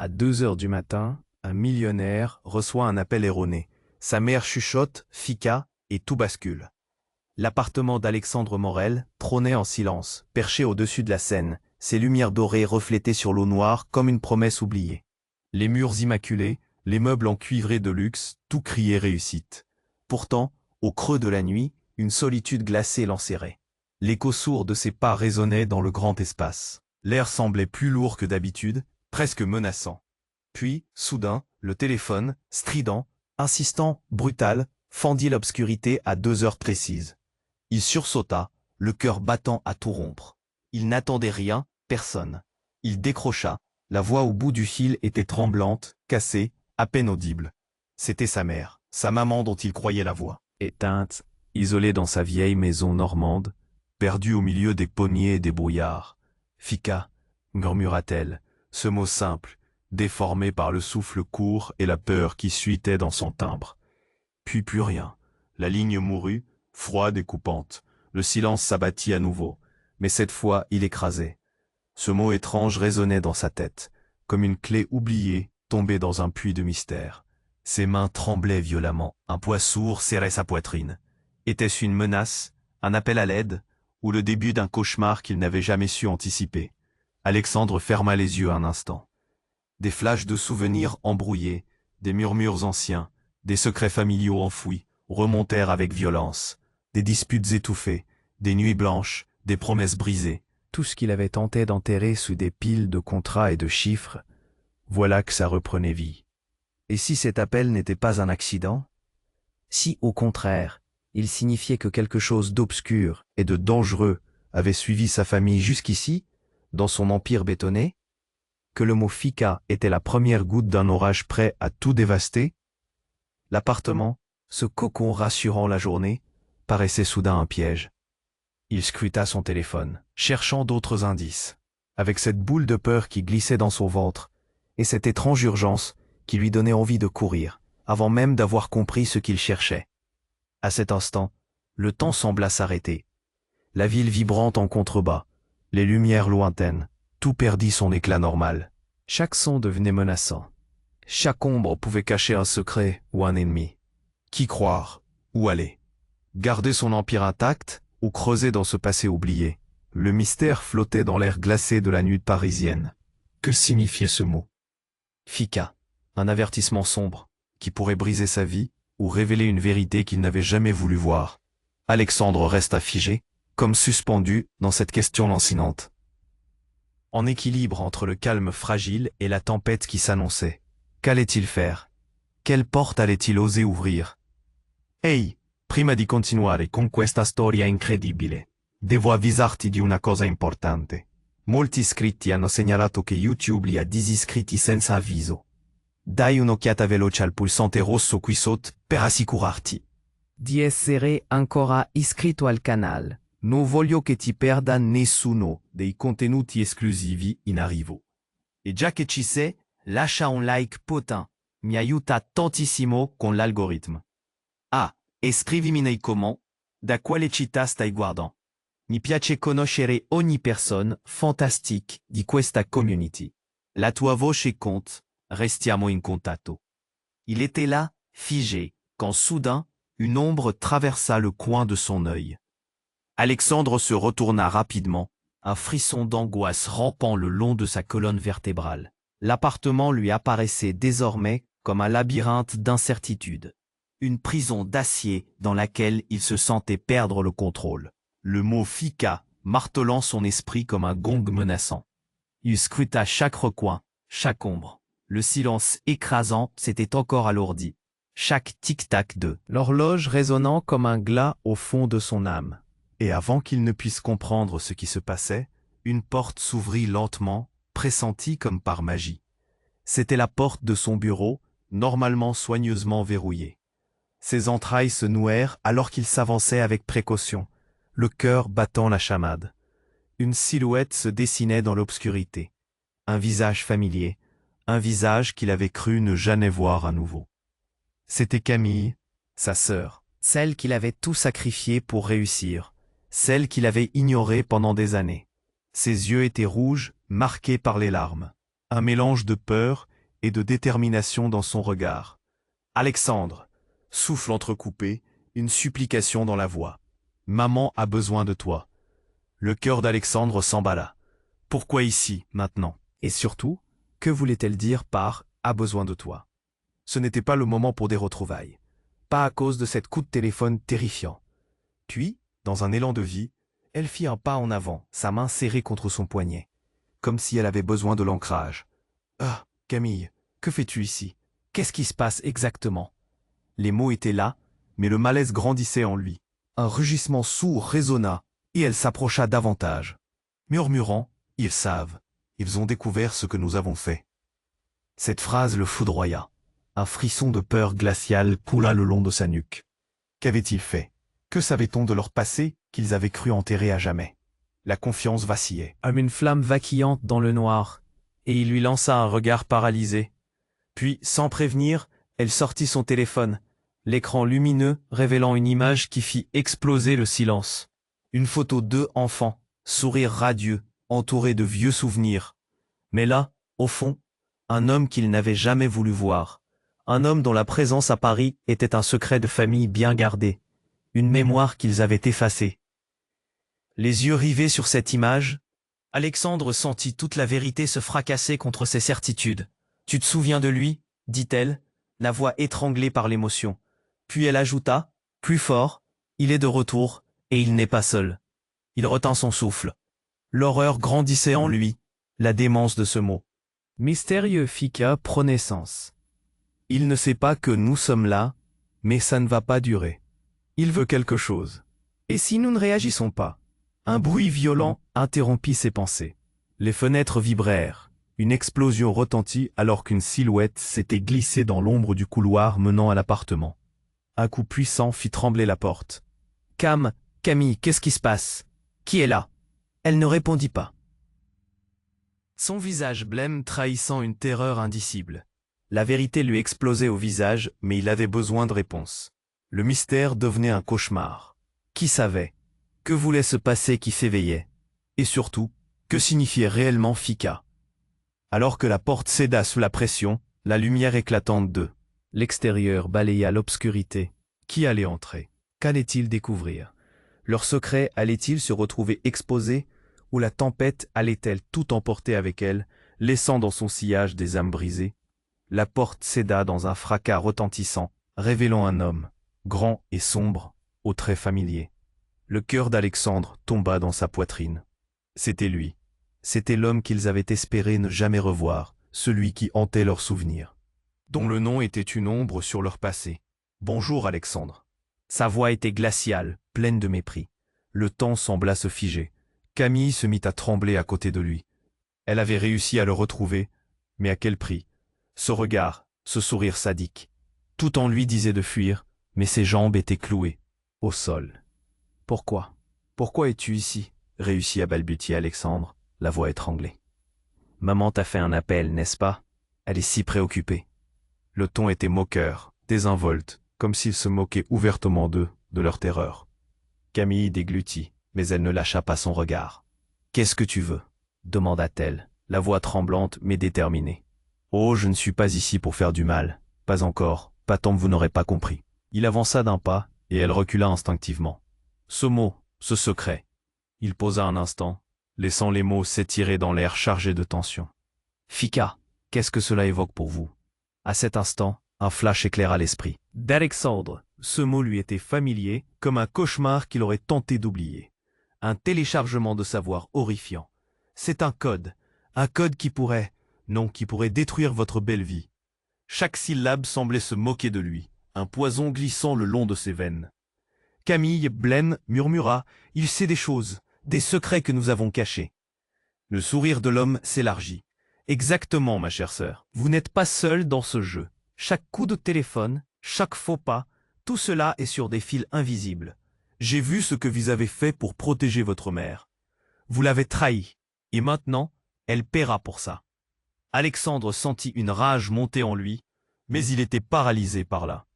À 2 heures du matin, un millionnaire reçoit un appel erroné. Sa mère chuchote, Fika, et tout bascule. L'appartement d'Alexandre Morel trônait en silence, perché au-dessus de la Seine, ses lumières dorées reflétaient sur l'eau noire comme une promesse oubliée. Les murs immaculés, les meubles encuivrés de luxe, tout criait réussite. Pourtant, au creux de la nuit, une solitude glacée l'enserrait. L'écho sourd de ses pas résonnait dans le grand espace. L'air semblait plus lourd que d'habitude, presque menaçant. Puis, soudain, le téléphone, strident, insistant, brutal, fendit l'obscurité à 2 heures précises. Il sursauta, le cœur battant à tout rompre. Il n'attendait rien, personne. Il décrocha, la voix au bout du fil était tremblante, cassée, à peine audible. C'était sa mère, sa maman dont il croyait la voix. Éteinte, isolée dans sa vieille maison normande, perdue au milieu des pommiers et des brouillards. Fika, murmura-t-elle, ce mot simple, déformé par le souffle court et la peur qui suitait dans son timbre. Puis plus rien. La ligne mourut, froide et coupante. Le silence s'abattit à nouveau, mais cette fois il écrasait. Ce mot étrange résonnait dans sa tête, comme une clé oubliée tombée dans un puits de mystère. Ses mains tremblaient violemment, un poids sourd serrait sa poitrine. Était-ce une menace, un appel à l'aide, ou le début d'un cauchemar qu'il n'avait jamais su anticiper? Alexandre ferma les yeux un instant. Des flashs de souvenirs embrouillés, des murmures anciens, des secrets familiaux enfouis, remontèrent avec violence. Des disputes étouffées, des nuits blanches, des promesses brisées. Tout ce qu'il avait tenté d'enterrer sous des piles de contrats et de chiffres, voilà que ça reprenait vie. Et si cet appel n'était pas un accident? Si, au contraire, il signifiait que quelque chose d'obscur et de dangereux avait suivi sa famille jusqu'ici, dans son empire bétonné? Que le mot Fika était la première goutte d'un orage prêt à tout dévaster? L'appartement, ce cocon rassurant la journée, paraissait soudain un piège. Il scruta son téléphone, cherchant d'autres indices, avec cette boule de peur qui glissait dans son ventre, et cette étrange urgence qui lui donnait envie de courir, avant même d'avoir compris ce qu'il cherchait. À cet instant, le temps sembla s'arrêter. La ville vibrante en contrebas, les lumières lointaines, tout perdit son éclat normal. Chaque son devenait menaçant. Chaque ombre pouvait cacher un secret ou un ennemi. Qui croire? Où aller? Garder son empire intact ou creuser dans ce passé oublié? Le mystère flottait dans l'air glacé de la nuit parisienne. Que signifiait ce mot? Fika, un avertissement sombre, qui pourrait briser sa vie ou révéler une vérité qu'il n'avait jamais voulu voir. Alexandre resta figé, comme suspendu dans cette question lancinante. En équilibre entre le calme fragile et la tempête qui s'annonçait. Qu'allait-il faire? Quelle porte allait-il oser ouvrir? Ehi, prima di continuare con questa storia incredibile, devo avvisarti di una cosa importante. Molti iscritti hanno segnalato che YouTube li ha disiscritti senza avviso. Dai un'occhiata veloce al pulsante rosso qui sotto per assicurarti di essere ancora iscritto al canale. Non voglio che ti perda nessuno dei contenuti esclusivi in arrivo. E già che ci sei, lascia un like potin, mi aiuta tantissimo con l'algorithme. Ah, e scrivimi nei commenti da quale città stai guardando. Mi piace conoscere ogni persona fantastique di questa community. La tua voce compte, restiamo in contatto. Il était là, figé, quand soudain, une ombre traversa le coin de son œil. Alexandre se retourna rapidement, un frisson d'angoisse rampant le long de sa colonne vertébrale. L'appartement lui apparaissait désormais comme un labyrinthe d'incertitudes. Une prison d'acier dans laquelle il se sentait perdre le contrôle. Le mot Fika martelant son esprit comme un gong menaçant. Il scruta chaque recoin, chaque ombre. Le silence écrasant s'était encore alourdi. Chaque tic-tac de l'horloge résonnant comme un glas au fond de son âme. Et avant qu'il ne puisse comprendre ce qui se passait, une porte s'ouvrit lentement, pressentie comme par magie. C'était la porte de son bureau, normalement soigneusement verrouillée. Ses entrailles se nouèrent alors qu'il s'avançait avec précaution, le cœur battant la chamade. Une silhouette se dessinait dans l'obscurité. Un visage familier, un visage qu'il avait cru ne jamais voir à nouveau. C'était Camille, sa sœur, celle qu'il avait tout sacrifié pour réussir, celle qu'il avait ignorée pendant des années. Ses yeux étaient rouges, marqués par les larmes. Un mélange de peur et de détermination dans son regard. « Alexandre !» souffle entrecoupé, une supplication dans la voix. « Maman a besoin de toi. » Le cœur d'Alexandre s'emballa. Pourquoi ici, maintenant? Et surtout, que voulait-elle dire par « a besoin de toi » ? Ce n'était pas le moment pour des retrouvailles. Pas à cause de cette coup de téléphone terrifiant. Puis, dans un élan de vie, elle fit un pas en avant, sa main serrée contre son poignet, comme si elle avait besoin de l'ancrage. « Ah, Camille, que fais-tu ici? Qu'est-ce qui se passe exactement ?» Les mots étaient là, mais le malaise grandissait en lui. Un rugissement sourd résonna, et elle s'approcha davantage. Murmurant, « Ils savent, ils ont découvert ce que nous avons fait. » Cette phrase le foudroya. Un frisson de peur glaciale coula le long de sa nuque. Qu'avaient-ils fait? Que savait-on de leur passé qu'ils avaient cru enterrer à jamais? La confiance vacillait. Comme une flamme vacillante dans le noir, et il lui lança un regard paralysé. Puis, sans prévenir, elle sortit son téléphone, l'écran lumineux révélant une image qui fit exploser le silence. Une photo d'eux enfants, sourire radieux, entouré de vieux souvenirs. Mais là, au fond, un homme qu'il n'avait jamais voulu voir. Un homme dont la présence à Paris était un secret de famille bien gardé. Une mémoire qu'ils avaient effacée. Les yeux rivés sur cette image, Alexandre sentit toute la vérité se fracasser contre ses certitudes. « Tu te souviens de lui ?» dit-elle, la voix étranglée par l'émotion. Puis elle ajouta, plus fort, « Il est de retour, et il n'est pas seul. » Il retint son souffle. L'horreur grandissait en lui, la démence de ce mot. Mystérieux Fika prenait sens. Il ne sait pas que nous sommes là, mais ça ne va pas durer. Il veut quelque chose. Et si nous ne réagissons pas? Un bruit violent interrompit ses pensées. Les fenêtres vibrèrent. Une explosion retentit alors qu'une silhouette s'était glissée dans l'ombre du couloir menant à l'appartement. Un coup puissant fit trembler la porte. « Camille, qu'est-ce qui se passe? Qui est là ?» Elle ne répondit pas. Son visage blême trahissant une terreur indicible. La vérité lui explosait au visage, mais il avait besoin de réponses. Le mystère devenait un cauchemar. Qui savait? Que voulait se passer qui s'éveillait? Et surtout, que signifiait réellement Fika? Alors que la porte céda sous la pression, la lumière éclatante de l'extérieur balaya l'obscurité. Qui allait entrer? Qu'allait-il découvrir? Leur secret allait-il se retrouver exposé, ou la tempête allait-elle tout emporter avec elle, laissant dans son sillage des âmes brisées? La porte céda dans un fracas retentissant, révélant un homme, grand et sombre, aux traits familiers. Le cœur d'Alexandre tomba dans sa poitrine. C'était lui. C'était l'homme qu'ils avaient espéré ne jamais revoir, celui qui hantait leurs souvenirs, dont le nom était une ombre sur leur passé. « Bonjour, Alexandre. » Sa voix était glaciale, pleine de mépris. Le temps sembla se figer. Camille se mit à trembler à côté de lui. Elle avait réussi à le retrouver, mais à quel prix? Ce regard, ce sourire sadique. Tout en lui disait de fuir, mais ses jambes étaient clouées, au sol. « Pourquoi? Pourquoi es-tu ici ?» réussit à balbutier Alexandre, la voix étranglée. « Maman t'a fait un appel, n'est-ce pas? Elle est si préoccupée. » Le ton était moqueur, désinvolte, comme s'il se moquait ouvertement d'eux, de leur terreur. Camille déglutit, mais elle ne lâcha pas son regard. « Qu'est-ce que tu veux ?» demanda-t-elle, la voix tremblante mais déterminée. « Oh, je ne suis pas ici pour faire du mal. Pas encore, pas tant que vous n'aurez pas compris. » Il avança d'un pas, et elle recula instinctivement. Ce mot, ce secret. Il posa un instant, laissant les mots s'étirer dans l'air chargé de tension. « Fika, qu'est-ce que cela évoque pour vous ?» À cet instant, un flash éclaira l'esprit. D'Alexandre, ce mot lui était familier, comme un cauchemar qu'il aurait tenté d'oublier. Un téléchargement de savoir horrifiant. C'est un code qui pourrait, non, qui pourrait détruire votre belle vie. Chaque syllabe semblait se moquer de lui, un poison glissant le long de ses veines. Camille, blême, murmura « Il sait des choses, des secrets que nous avons cachés. » Le sourire de l'homme s'élargit. « Exactement, ma chère sœur. Vous n'êtes pas seule dans ce jeu. Chaque coup de téléphone, chaque faux pas, tout cela est sur des fils invisibles. J'ai vu ce que vous avez fait pour protéger votre mère. Vous l'avez trahie, et maintenant, elle paiera pour ça. » Alexandre sentit une rage monter en lui, mais il était paralysé par là.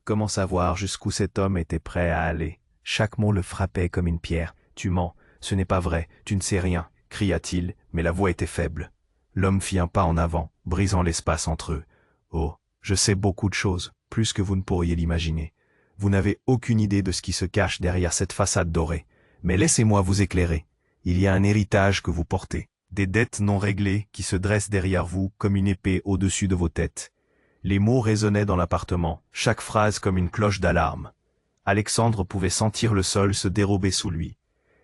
Comment savoir jusqu'où cet homme était prêt à aller? Chaque mot le frappait comme une pierre. « Tu mens, ce n'est pas vrai, tu ne sais rien », cria-t-il, mais la voix était faible. L'homme fit un pas en avant, brisant l'espace entre eux. Oh, je sais beaucoup de choses, plus que vous ne pourriez l'imaginer. Vous n'avez aucune idée de ce qui se cache derrière cette façade dorée. Mais laissez-moi vous éclairer. Il y a un héritage que vous portez. Des dettes non réglées qui se dressent derrière vous comme une épée au-dessus de vos têtes. Les mots résonnaient dans l'appartement, chaque phrase comme une cloche d'alarme. Alexandre pouvait sentir le sol se dérober sous lui.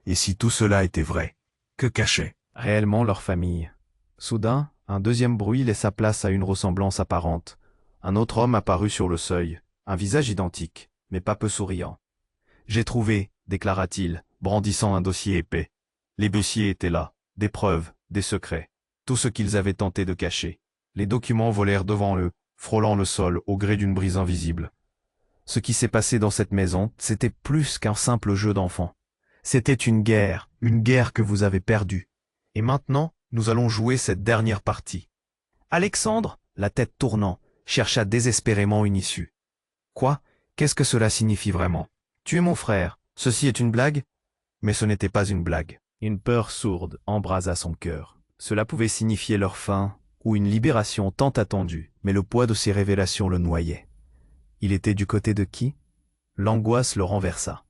Et si tout cela était vrai, que cachait réellement leur famille? Soudain, un deuxième bruit laissa place à une ressemblance apparente. Un autre homme apparut sur le seuil, un visage identique, mais pas peu souriant. « J'ai trouvé », déclara-t-il, brandissant un dossier épais. Les dossiers étaient là, des preuves, des secrets, tout ce qu'ils avaient tenté de cacher. Les documents volèrent devant eux, frôlant le sol au gré d'une brise invisible. Ce qui s'est passé dans cette maison, c'était plus qu'un simple jeu d'enfant. C'était une guerre que vous avez perdue. Et maintenant, nous allons jouer cette dernière partie. Alexandre, la tête tournant, chercha désespérément une issue. Quoi? Qu'est-ce que cela signifie vraiment? Tu es mon frère. Ceci est une blague? Mais ce n'était pas une blague. Une peur sourde embrasa son cœur. Cela pouvait signifier leur fin ou une libération tant attendue, mais le poids de ces révélations le noyait. Il était du côté de qui? L'angoisse le renversa.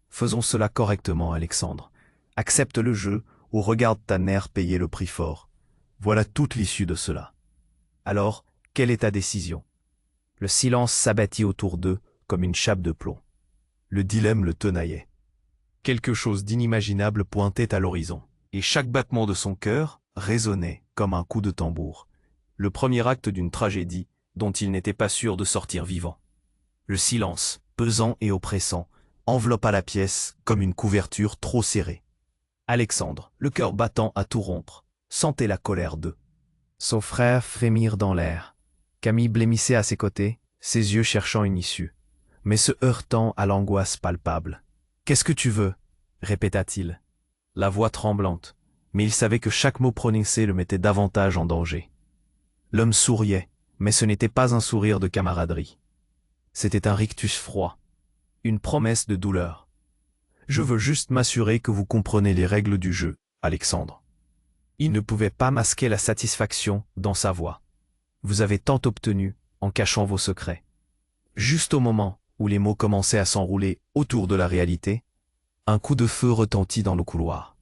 Faisons cela correctement, Alexandre. Accepte le jeu ou regarde ta mère payer le prix fort. Voilà toute l'issue de cela. Alors, quelle est ta décision? Le silence s'abattit autour d'eux comme une chape de plomb. Le dilemme le tenaillait. Quelque chose d'inimaginable pointait à l'horizon, et chaque battement de son cœur résonnait comme un coup de tambour. Le premier acte d'une tragédie dont il n'était pas sûr de sortir vivant. Le silence, pesant et oppressant, enveloppa la pièce comme une couverture trop serrée. Alexandre, le cœur battant à tout rompre, sentait la colère d'eux. Son frère frémirent dans l'air. Camille blêmissait à ses côtés, ses yeux cherchant une issue, mais se heurtant à l'angoisse palpable. « Qu'est-ce que tu veux ?» répéta-t-il, la voix tremblante, mais il savait que chaque mot prononcé le mettait davantage en danger. L'homme souriait, mais ce n'était pas un sourire de camaraderie. C'était un rictus froid, une promesse de douleur. « Je veux juste m'assurer que vous comprenez les règles du jeu, Alexandre. » Il ne pouvait pas masquer la satisfaction dans sa voix. Vous avez tant obtenu en cachant vos secrets. Juste au moment où les mots commençaient à s'enrouler autour de la réalité, un coup de feu retentit dans le couloir.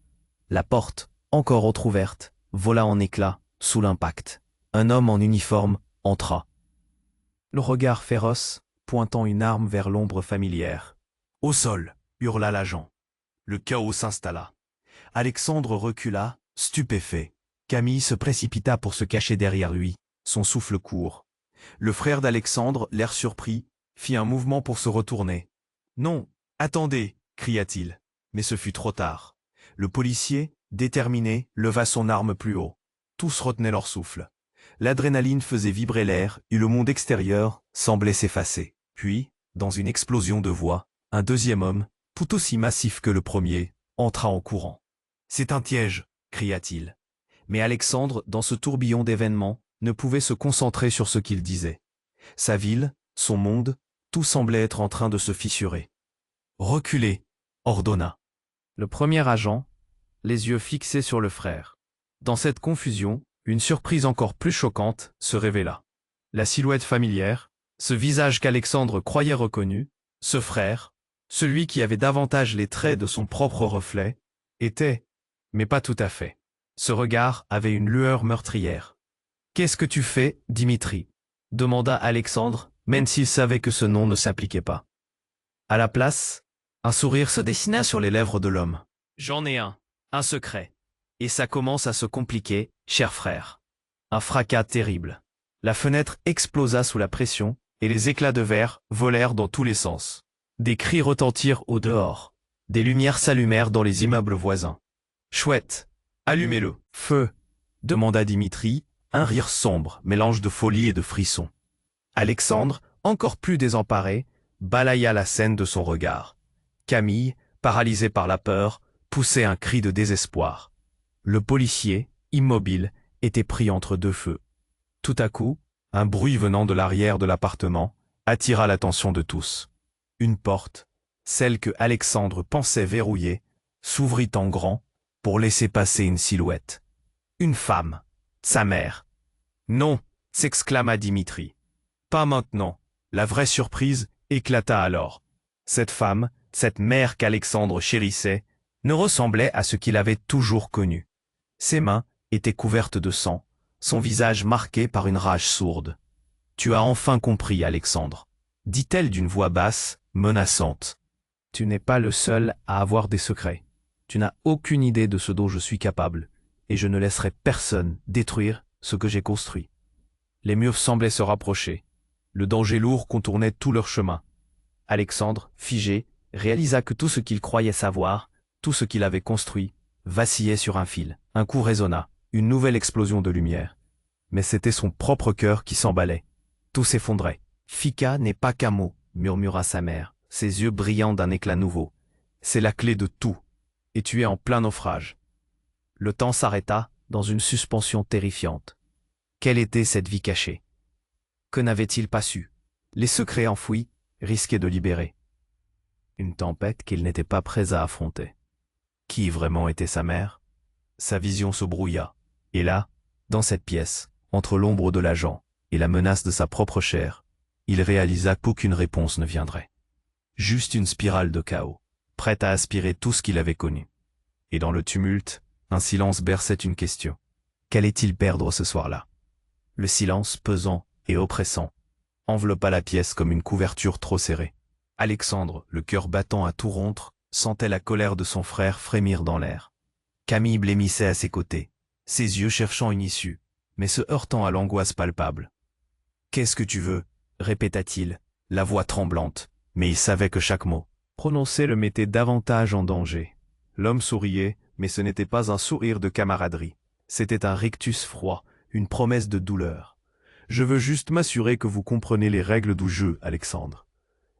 La porte, encore entr'ouverte, vola en éclats sous l'impact. Un homme en uniforme entra. Le regard féroce, pointant une arme vers l'ombre familière. « Au sol !» hurla l'agent. Le chaos s'installa. Alexandre recula, stupéfait. Camille se précipita pour se cacher derrière lui, son souffle court. Le frère d'Alexandre, l'air surpris, fit un mouvement pour se retourner. « Non, attendez !» cria-t-il. Mais ce fut trop tard. Le policier, déterminé, leva son arme plus haut. Tous retenaient leur souffle. L'adrénaline faisait vibrer l'air et le monde extérieur semblait s'effacer. Puis, dans une explosion de voix, un deuxième homme, tout aussi massif que le premier, entra en courant. « C'est un piège !» cria-t-il. Mais Alexandre, dans ce tourbillon d'événements, ne pouvait se concentrer sur ce qu'il disait. Sa ville, son monde, tout semblait être en train de se fissurer. « Reculez !» ordonna. Le premier agent, les yeux fixés sur le frère. Dans cette confusion, une surprise encore plus choquante se révéla. La silhouette familière, ce visage qu'Alexandre croyait reconnu, ce frère, celui qui avait davantage les traits de son propre reflet, était, mais pas tout à fait. Ce regard avait une lueur meurtrière. « Qu'est-ce que tu fais, Dimitri ?» demanda Alexandre, même s'il savait que ce nom ne s'appliquait pas. À la place, un sourire se dessina sur les lèvres de l'homme. « J'en ai un secret. Et ça commence à se compliquer, cher frère. » Un fracas terrible. La fenêtre explosa sous la pression, et les éclats de verre volèrent dans tous les sens. Des cris retentirent au dehors. Des lumières s'allumèrent dans les immeubles voisins. « Chouette, allumez-le. »« Feu !» demanda Dimitri, un rire sombre, mélange de folie et de frisson. Alexandre, encore plus désemparé, balaya la scène de son regard. Camille, paralysée par la peur, poussait un cri de désespoir. Le policier, immobile, était pris entre deux feux. Tout à coup, un bruit venant de l'arrière de l'appartement attira l'attention de tous. Une porte, celle que Alexandre pensait verrouillée, s'ouvrit en grand pour laisser passer une silhouette. Une femme, sa mère. Non, s'exclama Dimitri. Pas maintenant. La vraie surprise éclata alors. Cette femme, cette mère qu'Alexandre chérissait, ne ressemblait à ce qu'il avait toujours connu. Ses mains étaient couvertes de sang, son visage marqué par une rage sourde. « Tu as enfin compris, Alexandre, » dit-elle d'une voix basse, menaçante. « Tu n'es pas le seul à avoir des secrets. Tu n'as aucune idée de ce dont je suis capable, et je ne laisserai personne détruire ce que j'ai construit. » Les murs semblaient se rapprocher. Le danger lourd contournait tout leur chemin. Alexandre, figé, réalisa que tout ce qu'il croyait savoir, tout ce qu'il avait construit, vacillait sur un fil. Un coup résonna, une nouvelle explosion de lumière. Mais c'était son propre cœur qui s'emballait. Tout s'effondrait. « Fika n'est pas qu'un mot, » murmura sa mère, ses yeux brillant d'un éclat nouveau. « C'est la clé de tout. Et tu es en plein naufrage. » Le temps s'arrêta dans une suspension terrifiante. Quelle était cette vie cachée? Que n'avait-il pas su? Les secrets enfouis risquaient de libérer. Une tempête qu'il n'était pas prêt à affronter. Qui vraiment était sa mère? Sa vision se brouilla. Et là, dans cette pièce, entre l'ombre de l'agent et la menace de sa propre chair, il réalisa qu'aucune réponse ne viendrait. Juste une spirale de chaos, prête à aspirer tout ce qu'il avait connu. Et dans le tumulte, un silence berçait une question. Qu'allait-il perdre ce soir-là? Le silence pesant et oppressant enveloppa la pièce comme une couverture trop serrée. Alexandre, le cœur battant à tout rompre, sentait la colère de son frère frémir dans l'air. Camille blêmissait à ses côtés, ses yeux cherchant une issue, mais se heurtant à l'angoisse palpable. « Qu'est-ce que tu veux ?» répéta-t-il, la voix tremblante, mais il savait que chaque mot prononcé le mettait davantage en danger. L'homme souriait, mais ce n'était pas un sourire de camaraderie. C'était un rictus froid, une promesse de douleur. « Je veux juste m'assurer que vous comprenez les règles du jeu, Alexandre. »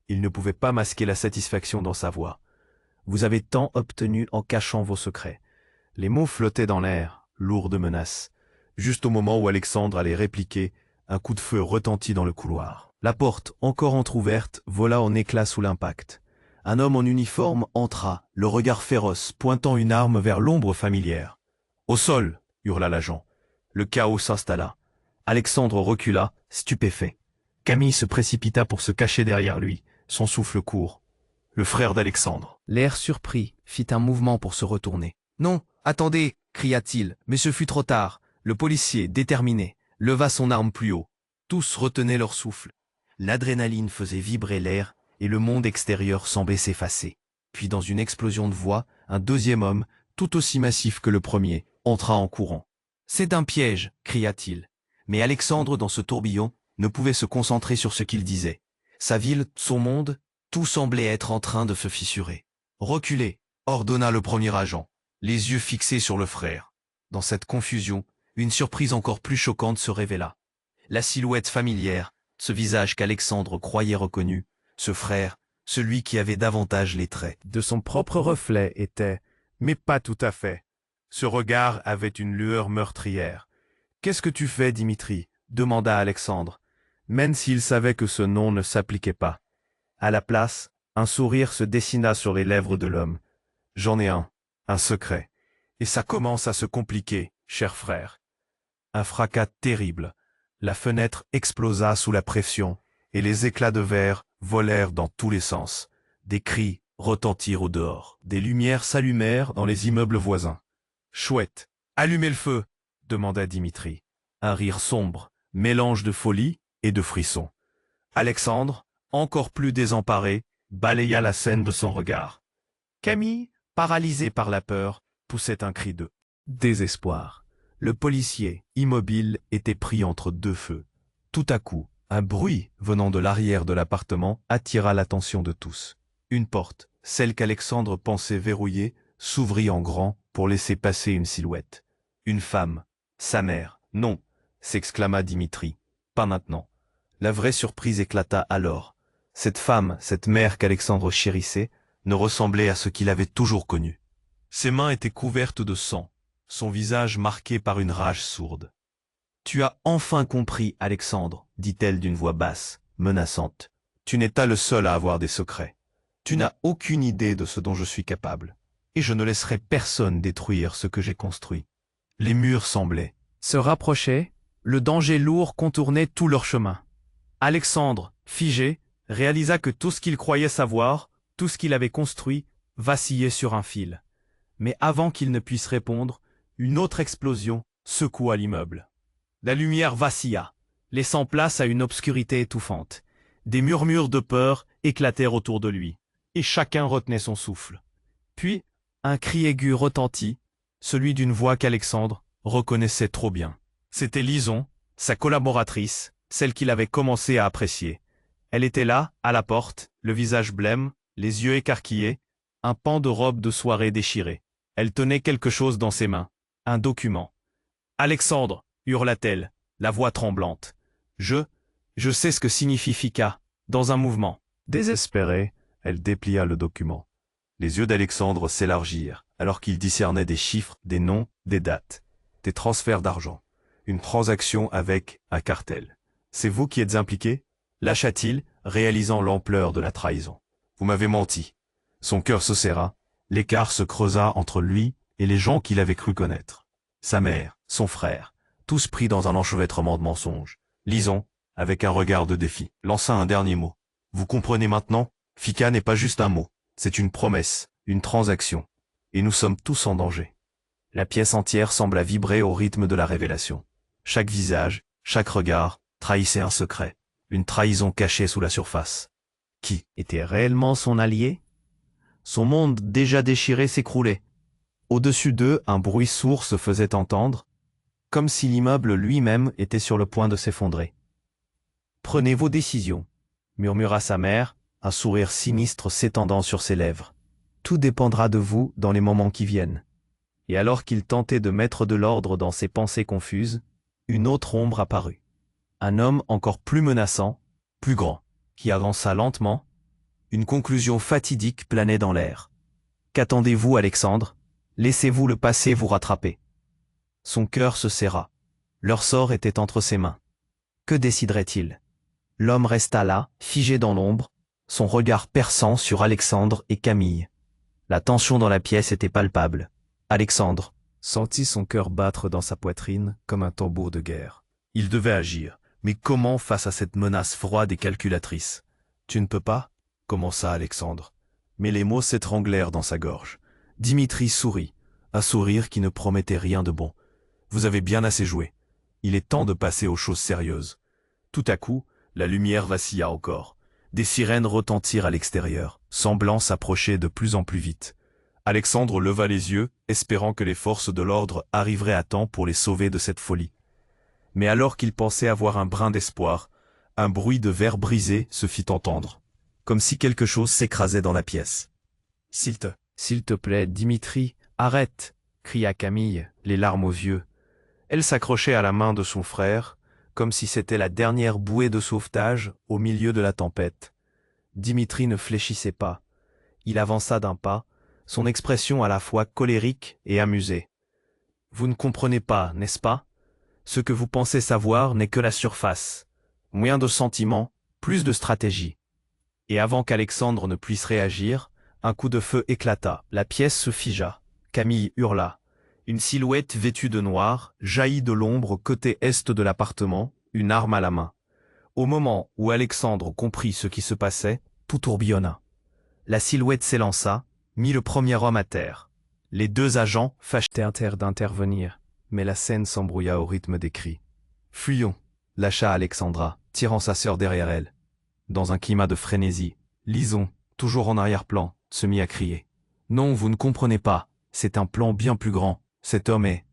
Il ne pouvait pas masquer la satisfaction dans sa voix. « Vous avez tant obtenu en cachant vos secrets. » Les mots flottaient dans l'air, lourds de menaces. Juste au moment où Alexandre allait répliquer, un coup de feu retentit dans le couloir. La porte, encore entr'ouverte, vola en éclats sous l'impact. Un homme en uniforme entra, le regard féroce, pointant une arme vers l'ombre familière. « Au sol !» hurla l'agent. Le chaos s'installa. Alexandre recula, stupéfait. Camille se précipita pour se cacher derrière lui, son souffle court. Le frère d'Alexandre, l'air surpris, fit un mouvement pour se retourner. « Non, attendez !» cria-t-il, mais ce fut trop tard. Le policier, déterminé, leva son arme plus haut. Tous retenaient leur souffle. L'adrénaline faisait vibrer l'air et le monde extérieur semblait s'effacer. Puis dans une explosion de voix, un deuxième homme, tout aussi massif que le premier, entra en courant. « C'est un piège !» cria-t-il. Mais Alexandre, dans ce tourbillon, ne pouvait se concentrer sur ce qu'il disait. Sa ville, son monde, tout semblait être en train de se fissurer. « Reculez !» ordonna le premier agent, les yeux fixés sur le frère. Dans cette confusion, une surprise encore plus choquante se révéla. La silhouette familière, ce visage qu'Alexandre croyait reconnu, ce frère, celui qui avait davantage les traits de son propre reflet était, mais pas tout à fait. Ce regard avait une lueur meurtrière. « Qu'est-ce que tu fais, Dimitri ?» demanda Alexandre, même s'il savait que ce nom ne s'appliquait pas. À la place, un sourire se dessina sur les lèvres de l'homme. « J'en ai un secret. Et ça commence à se compliquer, cher frère. » Un fracas terrible. La fenêtre explosa sous la pression, et les éclats de verre volèrent dans tous les sens. Des cris retentirent au dehors. Des lumières s'allumèrent dans les immeubles voisins. « Chouette, allumez le feu !» demanda Dimitri. Un rire sombre, mélange de folie et de frisson. Alexandre, encore plus désemparé, balaya la scène de son regard. Camille, paralysée par la peur, poussait un cri de désespoir. Le policier, immobile, était pris entre deux feux. Tout à coup, un bruit venant de l'arrière de l'appartement attira l'attention de tous. Une porte, celle qu'Alexandre pensait verrouillée, s'ouvrit en grand pour laisser passer une silhouette. Une femme, sa mère. « Non !» s'exclama Dimitri. « Pas maintenant. » La vraie surprise éclata alors. Cette femme, cette mère qu'Alexandre chérissait, ne ressemblait à ce qu'il avait toujours connu. Ses mains étaient couvertes de sang, son visage marqué par une rage sourde. « Tu as enfin compris, Alexandre, » dit-elle d'une voix basse, menaçante. « Tu n'es pas le seul à avoir des secrets. Tu n'as aucune idée de ce dont je suis capable. Et je ne laisserai personne détruire ce que j'ai construit. » Les murs semblaient se rapprocher, Le danger lourd contournait tout leur chemin. Alexandre, figé, réalisa que tout ce qu'il croyait savoir, tout ce qu'il avait construit, vacillait sur un fil. Mais avant qu'il ne puisse répondre, une autre explosion secoua l'immeuble. La lumière vacilla, laissant place à une obscurité étouffante. Des murmures de peur éclatèrent autour de lui, et chacun retenait son souffle. Puis, un cri aigu retentit, celui d'une voix qu'Alexandre reconnaissait trop bien. C'était Lison, sa collaboratrice, celle qu'il avait commencé à apprécier. Elle était là, à la porte, le visage blême, les yeux écarquillés, un pan de robe de soirée déchiré. Elle tenait quelque chose dans ses mains, un document. « Alexandre !» hurla-t-elle, la voix tremblante. « Je sais ce que signifie FICA. » Dans un mouvement désespéré, elle déplia le document. Les yeux d'Alexandre s'élargirent, alors qu'il discernait des chiffres, des noms, des dates, des transferts d'argent. Une transaction avec un cartel. « C'est vous qui êtes impliqué ?» lâcha-t-il, réalisant l'ampleur de la trahison. « Vous m'avez menti. » Son cœur se serra, l'écart se creusa entre lui et les gens qu'il avait cru connaître. Sa mère, son frère, tous pris dans un enchevêtrement de mensonges. Lison, avec un regard de défi, lança un dernier mot. « Vous comprenez maintenant ? FICA n'est pas juste un mot, c'est une promesse, une transaction. Et nous sommes tous en danger. » La pièce entière sembla vibrer au rythme de la révélation. Chaque visage, chaque regard, trahissait un secret, une trahison cachée sous la surface. Qui était réellement son allié ? Son monde déjà déchiré s'écroulait. Au-dessus d'eux, un bruit sourd se faisait entendre, comme si l'immeuble lui-même était sur le point de s'effondrer. « Prenez vos décisions », murmura sa mère, un sourire sinistre s'étendant sur ses lèvres. « Tout dépendra de vous dans les moments qui viennent. » Et alors qu'il tentait de mettre de l'ordre dans ses pensées confuses, une autre ombre apparut. Un homme encore plus menaçant, plus grand, qui avança lentement. Une conclusion fatidique planait dans l'air. « Qu'attendez-vous, Alexandre ? Laissez-vous le passé vous rattraper. » Son cœur se serra. Leur sort était entre ses mains. Que déciderait-il ? L'homme resta là, figé dans l'ombre, son regard perçant sur Alexandre et Camille. La tension dans la pièce était palpable. Alexandre sentit son cœur battre dans sa poitrine comme un tambour de guerre. Il devait agir, mais comment face à cette menace froide et calculatrice ? « Tu ne peux pas ?» commença Alexandre. Mais les mots s'étranglèrent dans sa gorge. Dimitri sourit, un sourire qui ne promettait rien de bon. « Vous avez bien assez joué. Il est temps de passer aux choses sérieuses. » Tout à coup, la lumière vacilla encore. Des sirènes retentirent à l'extérieur, semblant s'approcher de plus en plus vite. Alexandre leva les yeux, espérant que les forces de l'ordre arriveraient à temps pour les sauver de cette folie. Mais alors qu'il pensait avoir un brin d'espoir, un bruit de verre brisé se fit entendre, comme si quelque chose s'écrasait dans la pièce. « S'il te plaît, Dimitri, arrête !» cria Camille, les larmes aux yeux. Elle s'accrochait à la main de son frère, comme si c'était la dernière bouée de sauvetage au milieu de la tempête. Dimitri ne fléchissait pas. Il avança d'un pas, son expression à la fois colérique et amusée. « Vous ne comprenez pas, n'est-ce pas ? Ce que vous pensez savoir n'est que la surface. Moins de sentiments, plus de stratégie. » Et avant qu'Alexandre ne puisse réagir, un coup de feu éclata, la pièce se figea. Camille hurla. Une silhouette vêtue de noir jaillit de l'ombre côté est de l'appartement, une arme à la main. Au moment où Alexandre comprit ce qui se passait, tout tourbillonna. La silhouette s'élança, mit le premier homme à terre. Les deux agents tentèrent d'intervenir, mais la scène s'embrouilla au rythme des cris. « Fuyons !» lâcha Alexandra, tirant sa sœur derrière elle. Dans un climat de frénésie, Lison, toujours en arrière-plan, se mit à crier. « Non, vous ne comprenez pas, c'est un plan bien plus grand. Cet homme est... »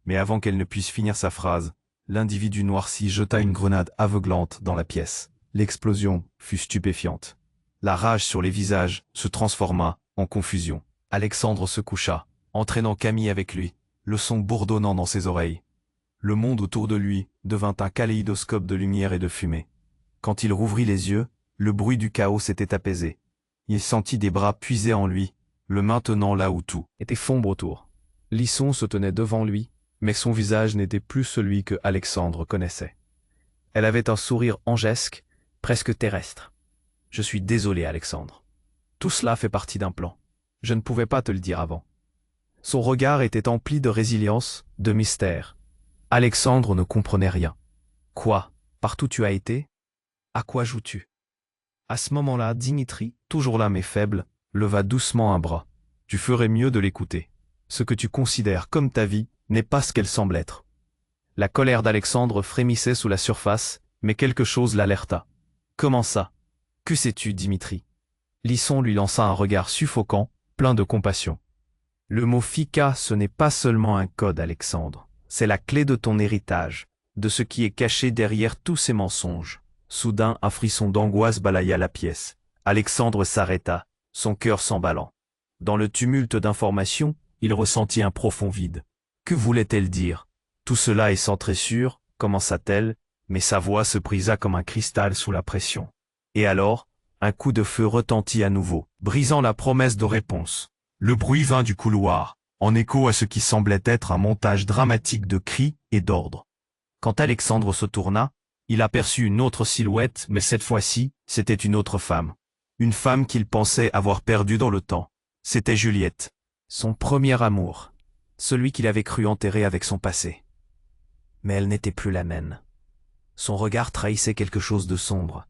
Mais avant qu'elle ne puisse finir sa phrase, l'individu noirci jeta une grenade aveuglante dans la pièce. L'explosion fut stupéfiante. La rage sur les visages se transforma en confusion. Alexandre se coucha, entraînant Camille avec lui, le son bourdonnant dans ses oreilles. Le monde autour de lui devint un kaléidoscope de lumière et de fumée. Quand il rouvrit les yeux, le bruit du chaos s'était apaisé. Il sentit des bras puiser en lui, le maintenant là où tout était sombre autour. Lison se tenait devant lui, mais son visage n'était plus celui que Alexandre connaissait. Elle avait un sourire angesque, presque terrestre. « Je suis désolé, Alexandre. Tout cela fait partie d'un plan. Je ne pouvais pas te le dire avant. » Son regard était empli de résilience, de mystère. Alexandre ne comprenait rien. Quoi? Partout tu as été? À quoi joues-tu? À ce moment-là, Dimitri, toujours là mais faible, leva doucement un bras. Tu ferais mieux de l'écouter. Ce que tu considères comme ta vie n'est pas ce qu'elle semble être. La colère d'Alexandre frémissait sous la surface, mais quelque chose l'alerta. Comment ça? Que sais-tu, Dimitri? Lisson lui lança un regard suffocant, plein de compassion. Le mot Fika, ce n'est pas seulement un code, Alexandre. C'est la clé de ton héritage, de ce qui est caché derrière tous ces mensonges. Soudain, un frisson d'angoisse balaya la pièce. Alexandre s'arrêta, son cœur s'emballant. Dans le tumulte d'informations, il ressentit un profond vide. Que voulait-elle dire? Tout cela est centré sur, commença-t-elle, mais sa voix se brisa comme un cristal sous la pression. Et alors, un coup de feu retentit à nouveau, brisant la promesse de réponse. Le bruit vint du couloir, en écho à ce qui semblait être un montage dramatique de cris et d'ordres. Quand Alexandre se tourna, il aperçut une autre silhouette, mais cette fois-ci, c'était une autre femme. Une femme qu'il pensait avoir perdue dans le temps. C'était Juliette. Son premier amour. Celui qu'il avait cru enterré avec son passé. Mais elle n'était plus la même. Son regard trahissait quelque chose de sombre,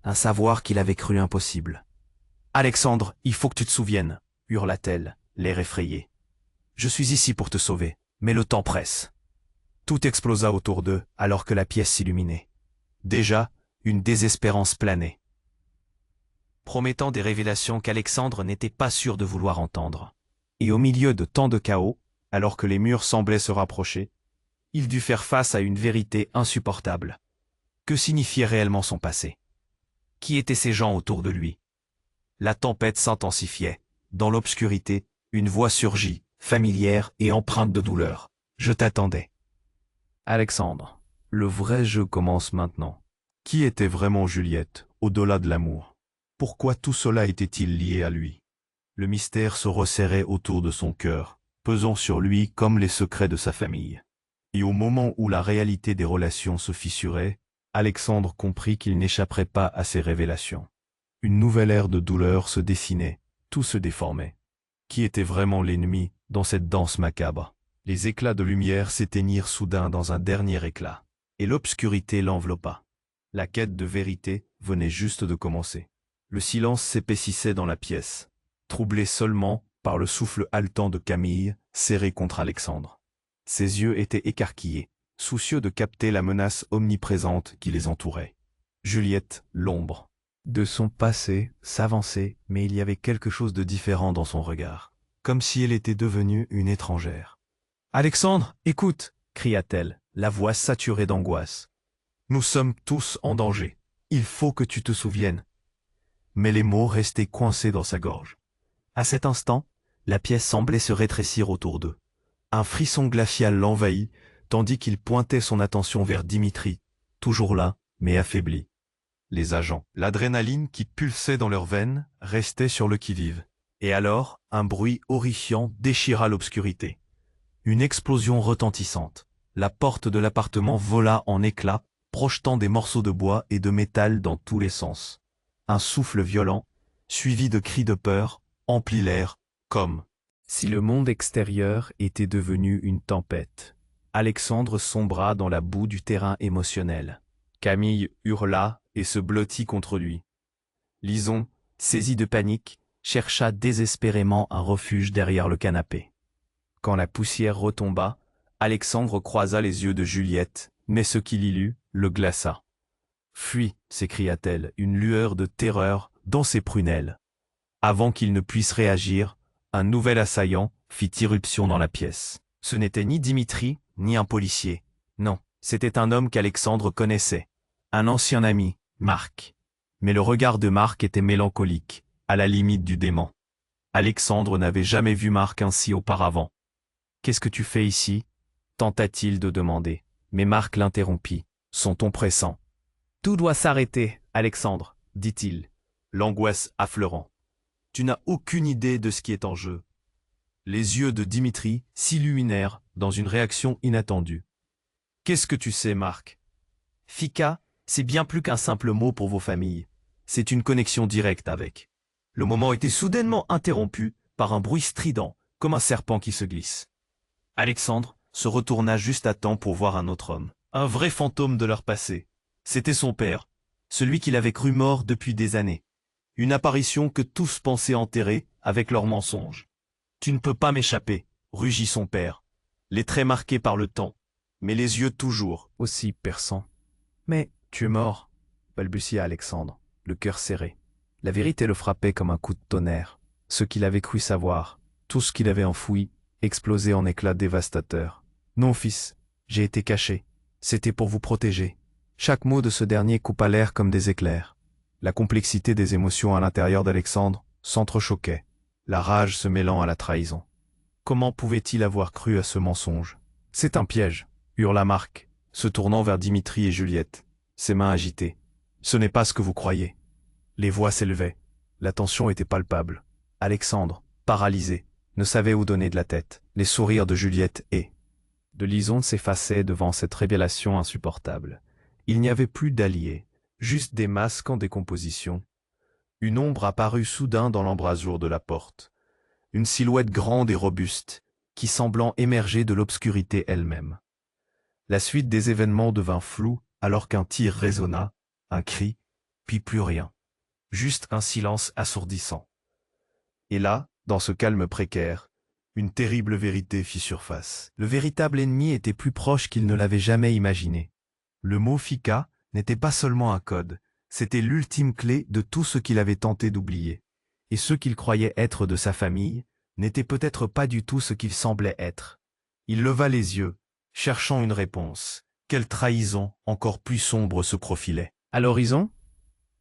un savoir qu'il avait cru impossible. « Alexandre, il faut que tu te souviennes !» hurla-t-elle, l'air effrayé. « Je suis ici pour te sauver, mais le temps presse. » Tout explosa autour d'eux alors que la pièce s'illuminait. Déjà, une désespérance planait, promettant des révélations qu'Alexandre n'était pas sûr de vouloir entendre. Et au milieu de tant de chaos, alors que les murs semblaient se rapprocher, il dut faire face à une vérité insupportable. Que signifiait réellement son passé? Qui étaient ces gens autour de lui? La tempête s'intensifiait. Dans l'obscurité, une voix surgit, familière et empreinte de douleur. « Je t'attendais. » Alexandre, le vrai jeu commence maintenant. Qui était vraiment Juliette, au-delà de l'amour? Pourquoi tout cela était-il lié à lui? Le mystère se resserrait autour de son cœur, pesant sur lui comme les secrets de sa famille. Et au moment où la réalité des relations se fissurait, Alexandre comprit qu'il n'échapperait pas à ces révélations. Une nouvelle ère de douleur se dessinait, tout se déformait. Qui était vraiment l'ennemi dans cette danse macabre? Les éclats de lumière s'éteignirent soudain dans un dernier éclat, et l'obscurité l'enveloppa. La quête de vérité venait juste de commencer. Le silence s'épaississait dans la pièce, troublé seulement par le souffle haletant de Camille, serré contre Alexandre. Ses yeux étaient écarquillés, soucieux de capter la menace omniprésente qui les entourait. Juliette, l'ombre de son passé, s'avançait, mais il y avait quelque chose de différent dans son regard, comme si elle était devenue une étrangère. « Alexandre, écoute !» cria-t-elle, la voix saturée d'angoisse. « Nous sommes tous en danger. Il faut que tu te souviennes. » Mais les mots restaient coincés dans sa gorge. À cet instant, la pièce semblait se rétrécir autour d'eux. Un frisson glacial l'envahit, tandis qu'il pointait son attention vers Dimitri, toujours là, mais affaibli. Les agents, l'adrénaline qui pulsait dans leurs veines, restait sur le qui-vive. Et alors, un bruit horrifiant déchira l'obscurité. Une explosion retentissante. La porte de l'appartement vola en éclats, projetant des morceaux de bois et de métal dans tous les sens. Un souffle violent, suivi de cris de peur, emplit l'air, comme si le monde extérieur était devenu une tempête. Alexandre sombra dans la boue du terrain émotionnel. Camille hurla et se blottit contre lui. Lison, saisi de panique, chercha désespérément un refuge derrière le canapé. Quand la poussière retomba, Alexandre croisa les yeux de Juliette, mais ce qu'il y lut le glaça. « Fuis !» s'écria-t-elle, une lueur de terreur dans ses prunelles. Avant qu'il ne puisse réagir, un nouvel assaillant fit irruption dans la pièce. Ce n'était ni Dimitri, ni un policier. Non, c'était un homme qu'Alexandre connaissait. Un ancien ami, Marc. Mais le regard de Marc était mélancolique, à la limite du dément. Alexandre n'avait jamais vu Marc ainsi auparavant. « Qu'est-ce que tu fais ici ?» tenta-t-il de demander, mais Marc l'interrompit, son ton pressant. « Tout doit s'arrêter, Alexandre, » dit-il, l'angoisse affleurant. « Tu n'as aucune idée de ce qui est en jeu. » Les yeux de Dimitri s'illuminèrent dans une réaction inattendue. « Qu'est-ce que tu sais, Marc ? Fika, c'est bien plus qu'un simple mot pour vos familles. C'est une connexion directe avec. » Le moment était soudainement interrompu par un bruit strident, comme un serpent qui se glisse. Alexandre, se retourna juste à temps pour voir un autre homme. Un vrai fantôme de leur passé. C'était son père, celui qu'il avait cru mort depuis des années. Une apparition que tous pensaient enterrer avec leurs mensonges. « Tu ne peux pas m'échapper », rugit son père, les traits marqués par le temps, mais les yeux toujours aussi perçants. « Mais tu es mort », balbutia Alexandre, le cœur serré. La vérité le frappait comme un coup de tonnerre. Ce qu'il avait cru savoir, tout ce qu'il avait enfoui, explosait en éclats dévastateurs. « Non, fils, j'ai été caché. C'était pour vous protéger. » Chaque mot de ce dernier coupa l'air comme des éclairs. La complexité des émotions à l'intérieur d'Alexandre s'entrechoquait, la rage se mêlant à la trahison. Comment pouvait-il avoir cru à ce mensonge? « C'est un piège », hurla Marc, se tournant vers Dimitri et Juliette, ses mains agitées. « Ce n'est pas ce que vous croyez. » Les voix s'élevaient. La tension était palpable. Alexandre, paralysé, ne savait où donner de la tête. Les sourires de Juliette et de Lison s'effaçaient devant cette révélation insupportable. Il n'y avait plus d'alliés, juste des masques en décomposition. Une ombre apparut soudain dans l'embrasure de la porte. Une silhouette grande et robuste, qui semblant émerger de l'obscurité elle-même. La suite des événements devint floue alors qu'un tir résonna, un cri, puis plus rien. Juste un silence assourdissant. Et là, dans ce calme précaire, une terrible vérité fit surface. Le véritable ennemi était plus proche qu'il ne l'avait jamais imaginé. Le mot Fika n'était pas seulement un code, c'était l'ultime clé de tout ce qu'il avait tenté d'oublier. Et ceux qu'il croyait être de sa famille n'étaient peut-être pas du tout ce qu'ils semblaient être. Il leva les yeux, cherchant une réponse. Quelle trahison encore plus sombre se profilait. À l'horizon?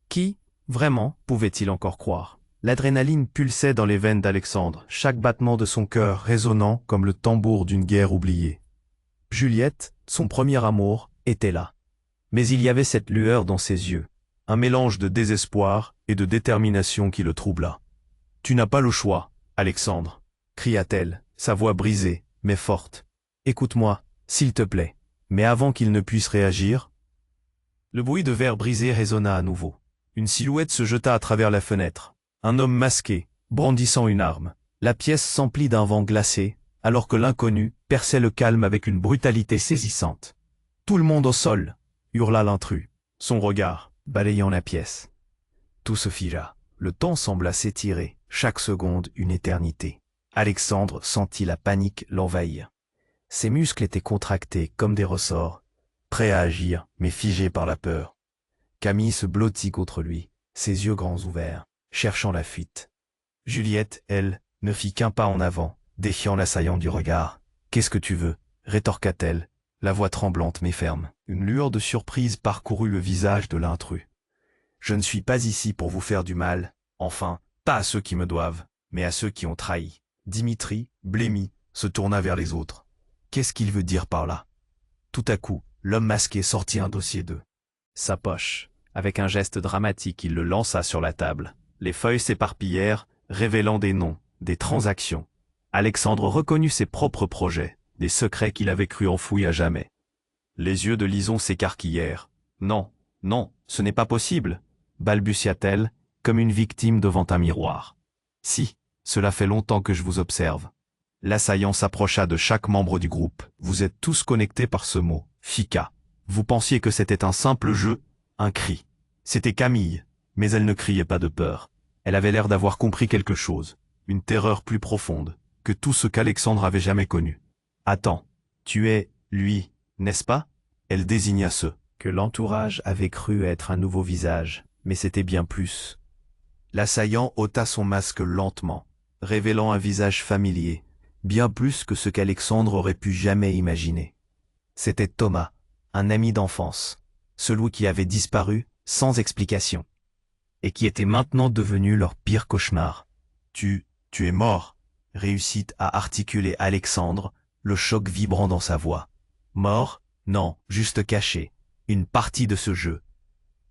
Qui, vraiment, pouvait-il encore croire? L'adrénaline pulsait dans les veines d'Alexandre, chaque battement de son cœur résonnant comme le tambour d'une guerre oubliée. Juliette, son premier amour, était là. Mais il y avait cette lueur dans ses yeux, un mélange de désespoir et de détermination qui le troubla. « Tu n'as pas le choix, Alexandre », cria-t-elle, sa voix brisée, mais forte. « Écoute-moi, s'il te plaît. » Mais avant qu'il ne puisse réagir, le bruit de verre brisé résonna à nouveau. Une silhouette se jeta à travers la fenêtre. Un homme masqué, brandissant une arme. La pièce s'emplit d'un vent glacé, alors que l'inconnu perçait le calme avec une brutalité saisissante. « Tout le monde au sol !» hurla l'intrus, son regard balayant la pièce. Tout se figea. Le temps sembla s'étirer, chaque seconde une éternité. Alexandre sentit la panique l'envahir. Ses muscles étaient contractés comme des ressorts, prêts à agir, mais figés par la peur. Camille se blottit contre lui, ses yeux grands ouverts, cherchant la fuite. Juliette, elle, ne fit qu'un pas en avant, défiant l'assaillant du regard. « Qu'est-ce que tu veux » rétorqua-t-elle, la voix tremblante mais ferme. Une lueur de surprise parcourut le visage de l'intrus. « Je ne suis pas ici pour vous faire du mal, enfin, pas à ceux qui me doivent, mais à ceux qui ont trahi. » Dimitri, blêmi, se tourna vers les autres. Qu'est-ce qu'il veut dire par là? Tout à coup, l'homme masqué sortit un dossier de sa poche. Avec un geste dramatique, il le lança sur la table. Les feuilles s'éparpillèrent, révélant des noms, des transactions. Alexandre reconnut ses propres projets, des secrets qu'il avait cru enfouis à jamais. Les yeux de Lison s'écarquillèrent. « Non, non, ce n'est pas possible !» balbutia-t-elle, comme une victime devant un miroir. « Si, cela fait longtemps que je vous observe. » L'assaillant s'approcha de chaque membre du groupe. « Vous êtes tous connectés par ce mot, Fika. Vous pensiez que c'était un simple jeu, un cri. C'était Camille, mais elle ne criait pas de peur. Elle avait l'air d'avoir compris quelque chose, une terreur plus profonde, que tout ce qu'Alexandre avait jamais connu. « Attends, tu es, lui, n'est-ce pas ?» Elle désigna ceux que l'entourage avait cru être un nouveau visage, mais c'était bien plus. L'assaillant ôta son masque lentement, révélant un visage familier, bien plus que ce qu'Alexandre aurait pu jamais imaginer. C'était Thomas, un ami d'enfance, celui qui avait disparu sans explication, et qui était maintenant devenu leur pire cauchemar. « Tu es mort », réussit à articuler Alexandre, le choc vibrant dans sa voix. « Mort? Non, juste caché. Une partie de ce jeu. »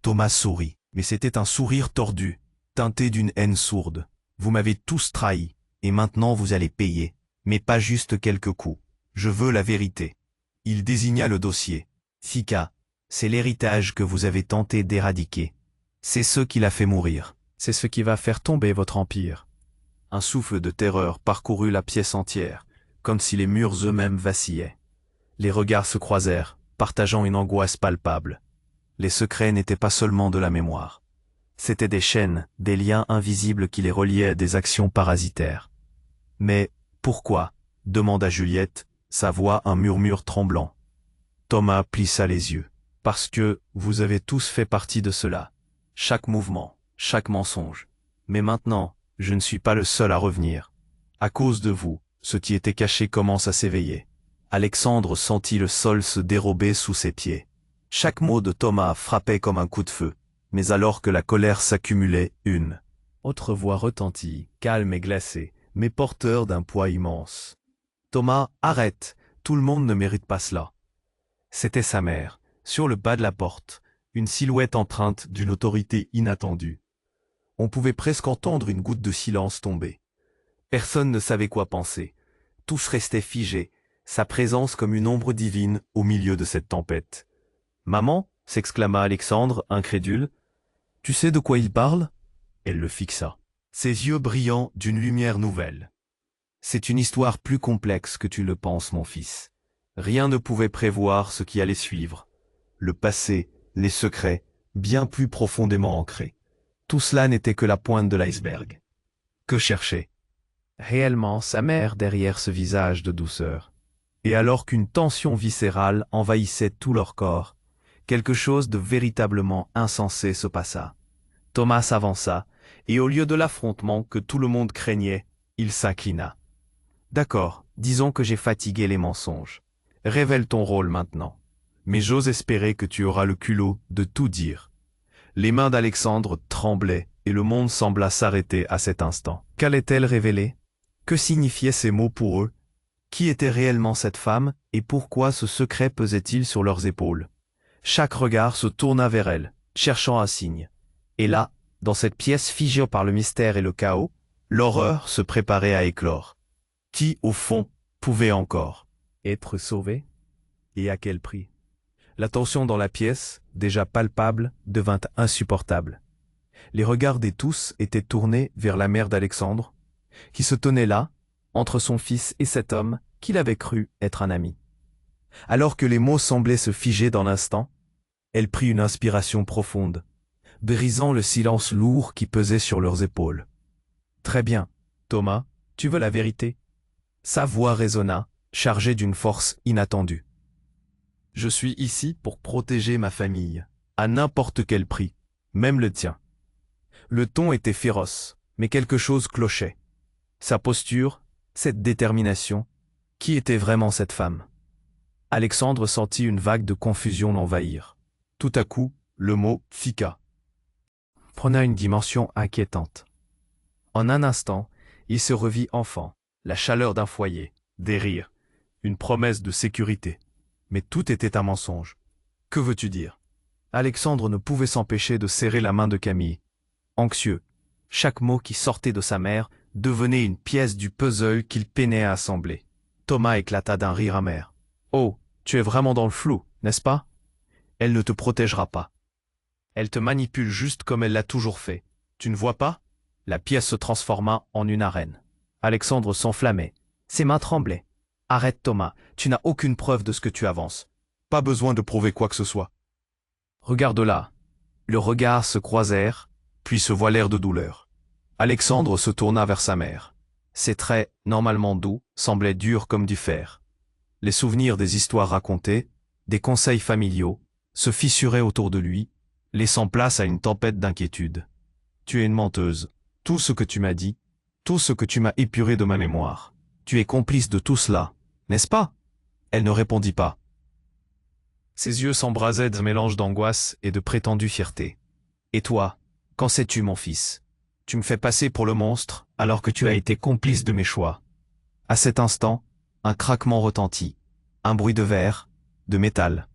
Thomas sourit, mais c'était un sourire tordu, teinté d'une haine sourde. « Vous m'avez tous trahi, et maintenant vous allez payer. Mais pas juste quelques coups. Je veux la vérité. » Il désigna le dossier. « Fika, c'est l'héritage que vous avez tenté d'éradiquer. C'est ce qui l'a fait mourir. C'est ce qui va faire tomber votre empire. » Un souffle de terreur parcourut la pièce entière, comme si les murs eux-mêmes vacillaient. Les regards se croisèrent, partageant une angoisse palpable. Les secrets n'étaient pas seulement de la mémoire. C'étaient des chaînes, des liens invisibles qui les reliaient à des actions parasitaires. Mais, pourquoi? Demanda Juliette, sa voix un murmure tremblant. Thomas plissa les yeux. Parce que, vous avez tous fait partie de cela. Chaque mouvement, chaque mensonge. Mais maintenant, je ne suis pas le seul à revenir. À cause de vous, ce qui était caché commence à s'éveiller. Alexandre sentit le sol se dérober sous ses pieds. Chaque mot de Thomas frappait comme un coup de feu. Mais alors que la colère s'accumulait, une autre voix retentit, calme et glacée, mais porteur d'un poids immense. Thomas, arrête, tout le monde ne mérite pas cela. C'était sa mère, sur le bas de la porte, une silhouette empreinte d'une autorité inattendue. On pouvait presque entendre une goutte de silence tomber. Personne ne savait quoi penser. Tous restaient figés, sa présence comme une ombre divine au milieu de cette tempête. « Maman » s'exclama Alexandre, incrédule. « Tu sais de quoi il parle ?» Elle le fixa, ses yeux brillants d'une lumière nouvelle. « C'est une histoire plus complexe que tu le penses, mon fils. Rien ne pouvait prévoir ce qui allait suivre. Le passé, les secrets, bien plus profondément ancrés. Tout cela n'était que la pointe de l'iceberg. Que cherchait réellement sa mère derrière ce visage de douceur? Et alors qu'une tension viscérale envahissait tout leur corps, quelque chose de véritablement insensé se passa. Thomas s'avança, et au lieu de l'affrontement que tout le monde craignait, il s'inclina. « D'accord, disons que j'ai fatigué les mensonges. Révèle ton rôle maintenant. Mais j'ose espérer que tu auras le culot de tout dire. » Les mains d'Alexandre tremblaient, et le monde sembla s'arrêter à cet instant. Qu'allait-elle révéler? Que signifiaient ces mots pour eux? Qui était réellement cette femme, et pourquoi ce secret pesait-il sur leurs épaules? Chaque regard se tourna vers elle, cherchant un signe. Et là, dans cette pièce figée par le mystère et le chaos, l'horreur se préparait à éclore. Qui, au fond, pouvait encore être sauvé? Et à quel prix? La tension dans la pièce, déjà palpable, devint insupportable. Les regards des tous étaient tournés vers la mère d'Alexandre, qui se tenait là, entre son fils et cet homme qu'il avait cru être un ami. Alors que les mots semblaient se figer dans l'instant, elle prit une inspiration profonde, brisant le silence lourd qui pesait sur leurs épaules. « Très bien, Thomas, tu veux la vérité ?» Sa voix résonna, chargée d'une force inattendue. « Je suis ici pour protéger ma famille, à n'importe quel prix, même le tien. » Le ton était féroce, mais quelque chose clochait. Sa posture, cette détermination, qui était vraiment cette femme? Alexandre sentit une vague de confusion l'envahir. Tout à coup, le mot « Fika » prenait une dimension inquiétante. En un instant, il se revit enfant, la chaleur d'un foyer, des rires, une promesse de sécurité. Mais tout était un mensonge. Que veux-tu dire? Alexandre ne pouvait s'empêcher de serrer la main de Camille. Anxieux, chaque mot qui sortait de sa mère devenait une pièce du puzzle qu'il peinait à assembler. Thomas éclata d'un rire amer. « Oh, tu es vraiment dans le flou, n'est-ce pas? Elle ne te protégera pas. Elle te manipule juste comme elle l'a toujours fait. Tu ne vois pas ?» La pièce se transforma en une arène. Alexandre s'enflammait. Ses mains tremblaient. « Arrête Thomas, tu n'as aucune preuve de ce que tu avances. » « Pas besoin de prouver quoi que ce soit. »« Regarde-la. » Le regard se croisèrent, puis se voilèrent de douleur. Alexandre se tourna vers sa mère. Ses traits, normalement doux, semblaient durs comme du fer. Les souvenirs des histoires racontées, des conseils familiaux, se fissuraient autour de lui, laissant place à une tempête d'inquiétude. « Tu es une menteuse. Tout ce que tu m'as dit, tout ce que tu m'as épuré de ma mémoire. Tu es complice de tout cela, n'est-ce pas? » Elle ne répondit pas. Ses yeux s'embrasaient d'un mélange d'angoisse et de prétendue fierté. « Et toi, qu'en sais-tu, mon fils? Tu me fais passer pour le monstre alors que tu as été complice de mes choix. » À cet instant, un craquement retentit, un bruit de verre, de métal.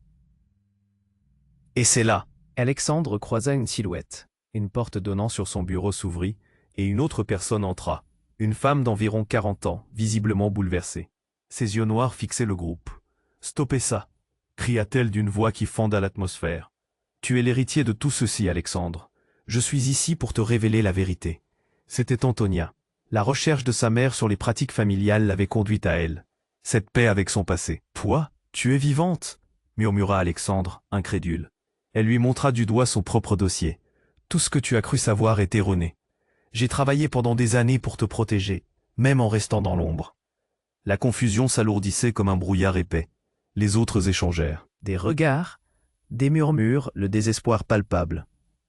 Et c'est là, Alexandre croisa une silhouette. Une porte donnant sur son bureau s'ouvrit, et une autre personne entra, une femme d'environ 40 ans, visiblement bouleversée. Ses yeux noirs fixaient le groupe. « Stoppez ça !» cria-t-elle d'une voix qui fonda l'atmosphère. « Tu es l'héritier de tout ceci, Alexandre. Je suis ici pour te révéler la vérité. » C'était Antonia. La recherche de sa mère sur les pratiques familiales l'avait conduite à elle. Cette paix avec son passé. « Toi, Tu es vivante, murmura Alexandre, incrédule. Elle lui montra du doigt son propre dossier. Tout ce que tu as cru savoir est erroné. J'ai travaillé pendant des années pour te protéger, même en restant dans l'ombre. La confusion s'alourdissait comme un brouillard épais. Les autres échangèrent. Des regards, des murmures, le désespoir palpable.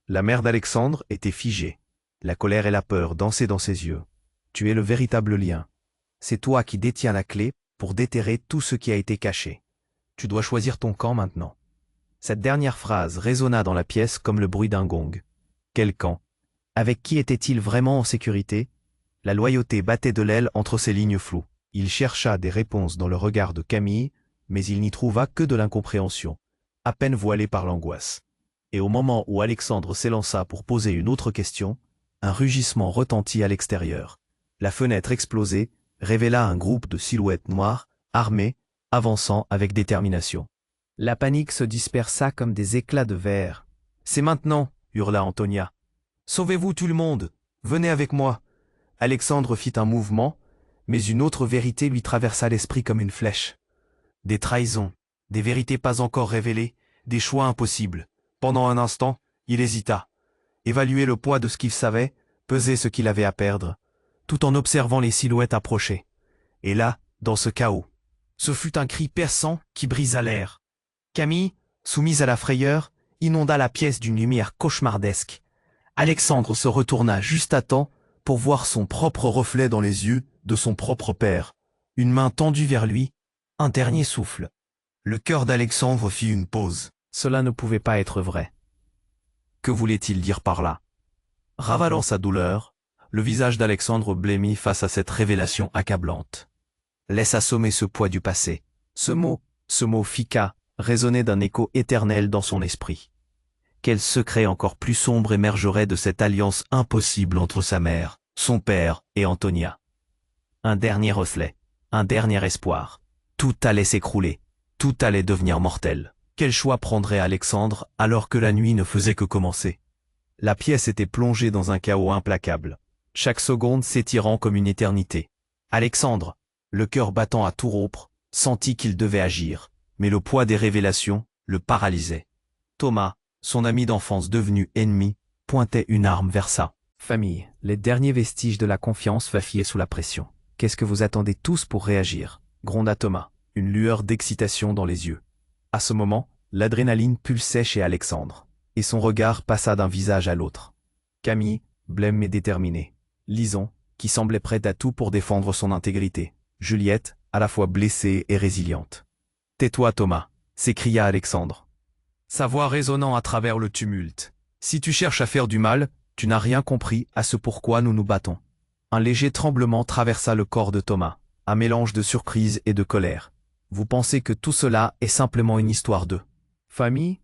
La mère d'Alexandre était figée. La colère et la peur dansaient dans ses yeux. Tu es le véritable lien. C'est toi qui détiens la clé pour déterrer tout ce qui a été caché. Tu dois choisir ton camp maintenant. Cette dernière phrase résonna dans la pièce comme le bruit d'un gong. Quel camp? Avec qui était-il vraiment en sécurité? La loyauté battait de l'aile entre ces lignes floues. Il chercha des réponses dans le regard de Camille, mais il n'y trouva que de l'incompréhension, à peine voilée par l'angoisse. Et au moment où Alexandre s'élança pour poser une autre question, un rugissement retentit à l'extérieur. La fenêtre explosée révéla un groupe de silhouettes noires, armées, avançant avec détermination. La panique se dispersa comme des éclats de verre. « C'est maintenant !» hurla Antonia. « Sauvez-vous tout le monde! Venez avec moi !» Alexandre fit un mouvement, mais une autre vérité lui traversa l'esprit comme une flèche. Des trahisons, des vérités pas encore révélées, des choix impossibles. Pendant un instant, il hésita. Évaluer le poids de ce qu'il savait, peser ce qu'il avait à perdre, tout en observant les silhouettes approcher. Et là, dans ce chaos, ce fut un cri perçant qui brisa l'air. Camille, soumise à la frayeur, inonda la pièce d'une lumière cauchemardesque. Alexandre se retourna juste à temps pour voir son propre reflet dans les yeux de son propre père. Une main tendue vers lui, un dernier souffle. Le cœur d'Alexandre fit une pause. Cela ne pouvait pas être vrai. Que voulait-il dire par là? Ravalant sa douleur, le visage d'Alexandre blêmit face à cette révélation accablante. Laisse assommer ce poids du passé. Ce mot Fika, résonnait d'un écho éternel dans son esprit. Quel secret encore plus sombre émergerait de cette alliance impossible entre sa mère, son père et Antonia? Un dernier reflet, un dernier espoir. Tout allait s'écrouler, tout allait devenir mortel. Quel choix prendrait Alexandre alors que la nuit ne faisait que commencer? La pièce était plongée dans un chaos implacable, chaque seconde s'étirant comme une éternité. Alexandre, le cœur battant à tout rompre, sentit qu'il devait agir, mais le poids des révélations le paralysait. Thomas, son ami d'enfance devenu ennemi, pointait une arme vers sa famille. Les derniers vestiges de la confiance vacillent sous la pression. Qu'est-ce que vous attendez tous pour réagir? Gronda Thomas, une lueur d'excitation dans les yeux. À ce moment, l'adrénaline pulsait chez Alexandre, et son regard passa d'un visage à l'autre. Camille, blême mais déterminée. Lison, qui semblait prête à tout pour défendre son intégrité. Juliette, à la fois blessée et résiliente. « Tais-toi, Thomas !» s'écria Alexandre. Sa voix résonnant à travers le tumulte. « Si tu cherches à faire du mal, tu n'as rien compris à ce pourquoi nous nous battons. » Un léger tremblement traversa le corps de Thomas, un mélange de surprise et de colère. « Vous pensez que tout cela est simplement une histoire de famille ?»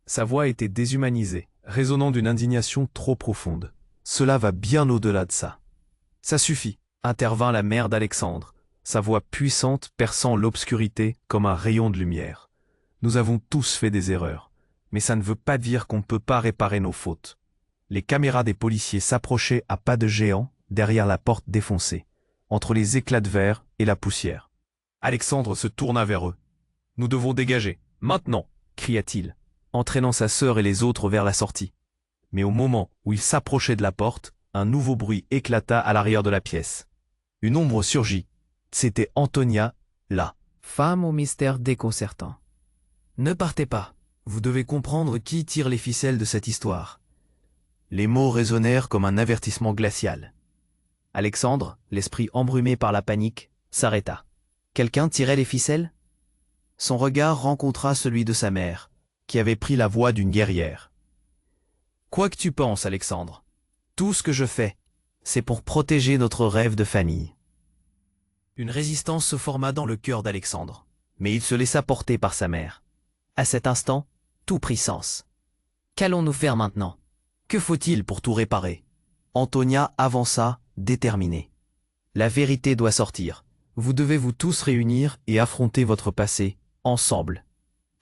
Sa voix était déshumanisée, résonnant d'une indignation trop profonde. « Cela va bien au-delà de ça. »« Ça suffit !» intervint la mère d'Alexandre, sa voix puissante perçant l'obscurité comme un rayon de lumière. « Nous avons tous fait des erreurs, mais ça ne veut pas dire qu'on ne peut pas réparer nos fautes. » Les caméras des policiers s'approchaient à pas de géant derrière la porte défoncée, entre les éclats de verre et la poussière. Alexandre se tourna vers eux. « Nous devons dégager, maintenant !» cria-t-il, entraînant sa sœur et les autres vers la sortie. Mais au moment où il s'approchait de la porte, un nouveau bruit éclata à l'arrière de la pièce. Une ombre surgit. C'était Antonia, là. Femme au mystère déconcertant. Ne partez pas. Vous devez comprendre qui tire les ficelles de cette histoire. Les mots résonnèrent comme un avertissement glacial. Alexandre, l'esprit embrumé par la panique, s'arrêta. Quelqu'un tirait les ficelles? Son regard rencontra celui de sa mère, qui avait pris la voix d'une guerrière. Quoi que tu penses, Alexandre, tout ce que je fais, c'est pour protéger notre rêve de famille. Une résistance se forma dans le cœur d'Alexandre, mais il se laissa porter par sa mère. À cet instant, tout prit sens. Qu'allons-nous faire maintenant? Que faut-il pour tout réparer? Antonia avança, déterminée. La vérité doit sortir. Vous devez vous tous réunir et affronter votre passé, ensemble.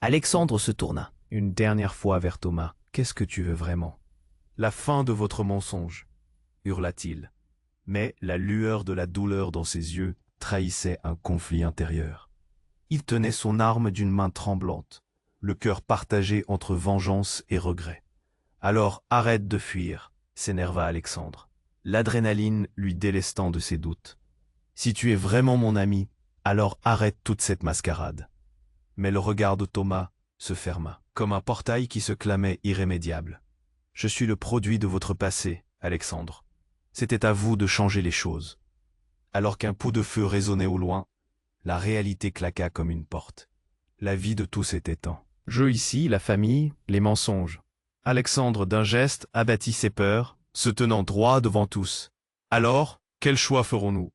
Alexandre se tourna, une dernière fois vers Thomas. Qu'est-ce que tu veux vraiment? La fin de votre mensonge, hurla-t-il. Mais la lueur de la douleur dans ses yeux trahissait un conflit intérieur. Il tenait son arme d'une main tremblante, le cœur partagé entre vengeance et regret. « Alors arrête de fuir », s'énerva Alexandre, l'adrénaline lui délestant de ses doutes. « Si tu es vraiment mon ami, alors arrête toute cette mascarade. » Mais le regard de Thomas se ferma, comme un portail qui se clamait irrémédiable. « Je suis le produit de votre passé, Alexandre. C'était à vous de changer les choses. » Alors qu'un coup de feu résonnait au loin, la réalité claqua comme une porte. La vie de tous était éteinte. Jeu ici, la famille, les mensonges. Alexandre d'un geste abattit ses peurs, se tenant droit devant tous. Alors, quel choix ferons-nous?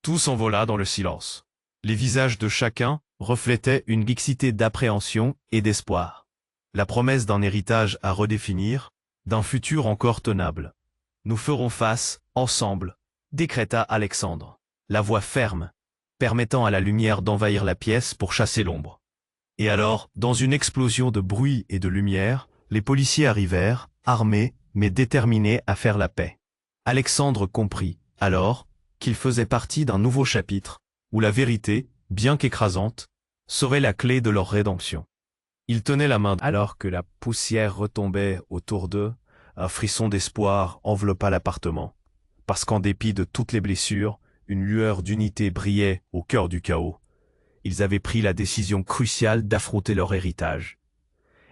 Tout s'envola dans le silence. Les visages de chacun reflétaient une mixité d'appréhension et d'espoir. La promesse d'un héritage à redéfinir, d'un futur encore tenable. Nous ferons face, ensemble, décréta Alexandre, la voix ferme, permettant à la lumière d'envahir la pièce pour chasser l'ombre. Et alors, dans une explosion de bruit et de lumière, les policiers arrivèrent, armés, mais déterminés à faire la paix. Alexandre comprit, alors, qu'il faisait partie d'un nouveau chapitre, où la vérité, bien qu'écrasante, serait la clé de leur rédemption. Il tenait la main alors que la poussière retombait autour d'eux, un frisson d'espoir enveloppa l'appartement, parce qu'en dépit de toutes les blessures, une lueur d'unité brillait au cœur du chaos. Ils avaient pris la décision cruciale d'affronter leur héritage.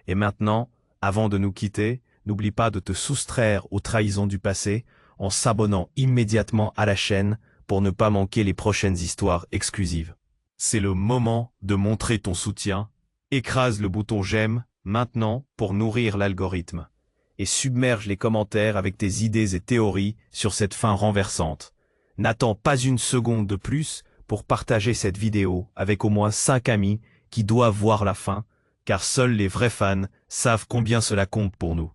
Et maintenant, avant de nous quitter, n'oublie pas de te soustraire aux trahisons du passé en s'abonnant immédiatement à la chaîne pour ne pas manquer les prochaines histoires exclusives. C'est le moment de montrer ton soutien. Écrase le bouton j'aime maintenant pour nourrir l'algorithme et submerge les commentaires avec tes idées et théories sur cette fin renversante. N'attends pas une seconde de plus pour partager cette vidéo avec au moins 5 amis qui doivent voir la fin, car seuls les vrais fans savent combien cela compte pour nous.